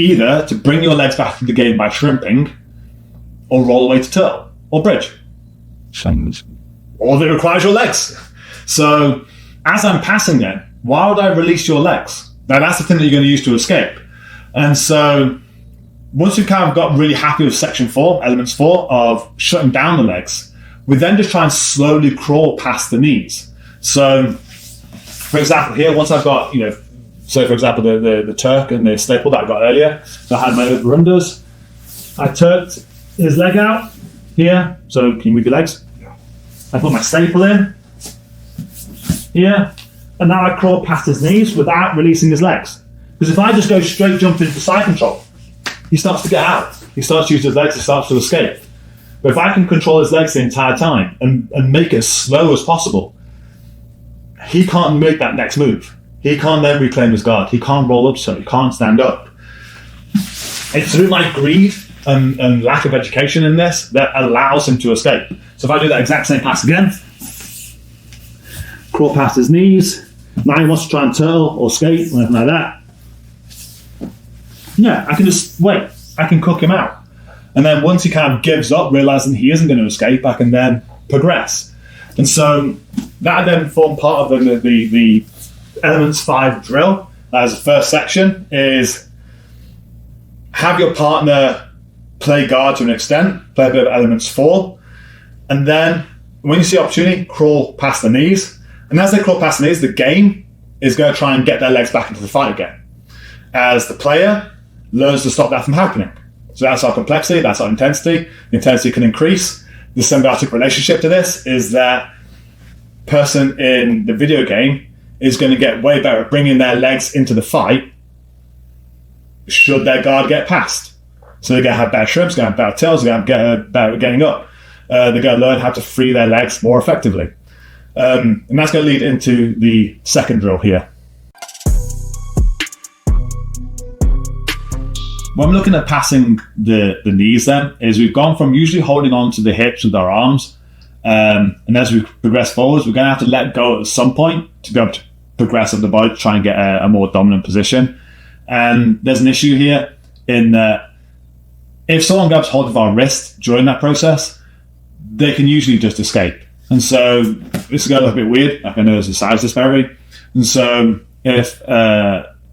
either to bring your legs back into the game by shrimping, or roll away to turtle, or bridge. Change. Or that requires your legs. So, as I'm passing then, why would I release your legs? Now, that's the thing that you're going to use to escape. And so, once you've kind of got really happy with section 4, elements 4, of shutting down the legs, we then just try and slowly crawl past the knees. So, for example, here, once I've got, so for example, the Turk and the staple that I got earlier, so I had my over-unders, I turked his leg out here, so can you move your legs? I put my staple in here, and now I crawl past his knees without releasing his legs. Because if I just go straight jump into side control, he starts to get out. He starts to use his legs, he starts to escape. But if I can control his legs the entire time and make it as slow as possible, he can't make that next move. He can't then reclaim his guard. He can't roll up, so he can't stand up. It's through my greed and lack of education in this that allows him to escape. So if I do that exact same pass again, crawl past his knees, now he wants to try and turtle or skate or anything like that. Yeah, I can just wait. I can cook him out. And then once he kind of gives up, realizing he isn't going to escape, I can then progress. And so that then formed part of the Elements 5 drill as the first section is have your partner play guard to an extent, play a bit of Elements 4, and then when you see opportunity, crawl past the knees. And as they crawl past the knees, the game is going to try and get their legs back into the fight again. As the player learns to stop that from happening. So that's our complexity, that's our intensity. The intensity can increase. The symbiotic relationship to this is that person in the video game is going to get way better at bringing their legs into the fight should their guard get past. So they're going to have better shrimps, they're going to have better tails, they're going to get better at getting up. They're going to learn how to free their legs more effectively. And that's going to lead into the second drill here. When we're looking at passing the knees then, is we've gone from usually holding on to the hips with our arms, and as we progress forwards, we're going to have to let go at some point to be able to progress up the body to try and get a more dominant position. And there's an issue here in that if someone grabs hold of our wrist during that process, they can usually just escape. And so this is going to look a bit weird. I know there's a size disparity. And so if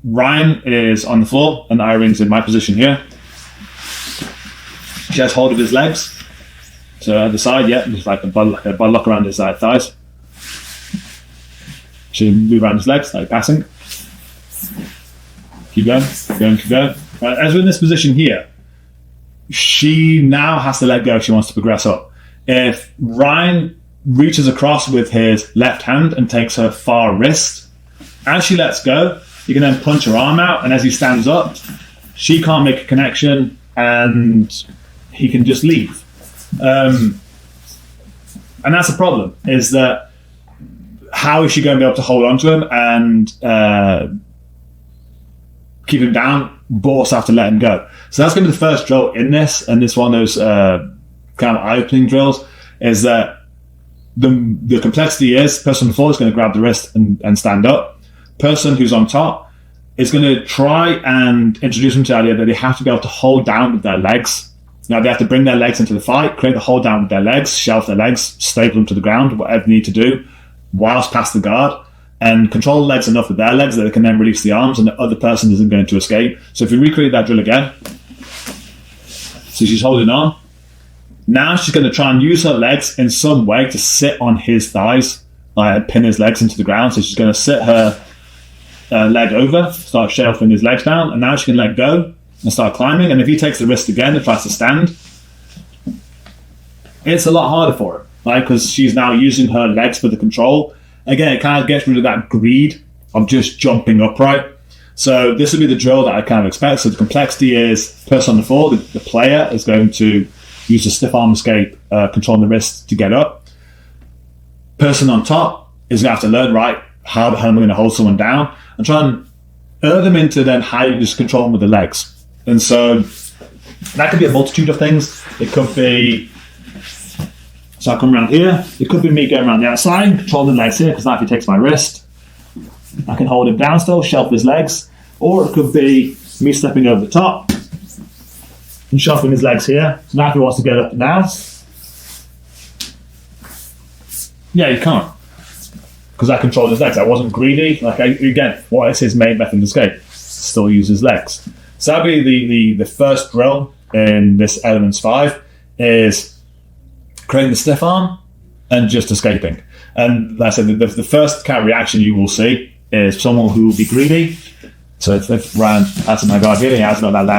Ryan is on the floor and Irene's in my position here, she has hold of his legs. So at the side, there's like a bud lock around his thighs. She move around his legs, like passing. Keep going. Right, as we're in this position here, she now has to let go if she wants to progress up. If Ryan reaches across with his left hand and takes her far wrist, as she lets go, you can then punch her arm out, and as he stands up, she can't make a connection, and he can just leave. And that's the problem, is that how is she going to be able to hold on to him and keep him down, but also have to let him go? So that's going to be the first drill in this, and this one of those kind of eye-opening drills, is that the complexity is person on the floor is going to grab the wrist and stand up. Person who's on top is going to try and introduce them to the idea that they have to be able to hold down with their legs. Now they have to bring their legs into the fight, create the hold down with their legs, shelf their legs, staple them to the ground, whatever they need to do, whilst past the guard, and control the legs enough with their legs that they can then release the arms and the other person isn't going to escape. So if we recreate that drill again, so she's holding on. Now she's going to try and use her legs in some way to sit on his thighs, pin his legs into the ground. So she's going to sit her leg over, start shelving his legs down, and now she can let go and start climbing. And if he takes the wrist again and tries to stand, it's a lot harder for her, right? Because she's now using her legs for the control. Again, it kind of gets rid of that greed of just jumping upright. So this would be the drill that I kind of expect. So the complexity is person on the floor, the player is going to use a stiff arm escape, controlling the wrist to get up. Person on top is going to have to learn, right, how the hell am I going to hold someone down, and try and err them into then how you just control them with the legs. And so that could be a multitude of things. It could be, so I come around here, it could be me going around the outside, controlling the legs here, because now if he takes my wrist, I can hold him down still, shelf his legs. Or it could be me stepping over the top and shuffling his legs here. So now if he wants to get up now, yeah, he can't. Because I controlled his legs. I wasn't greedy. Again, what is his main method of escape? Still use his legs. So that'll be the first drill in this Elements 5 is creating the stiff arm and just escaping. And like I said, the first kind of reaction you will see is someone who will be greedy. So if Ryan has my guard here, he has not that loud.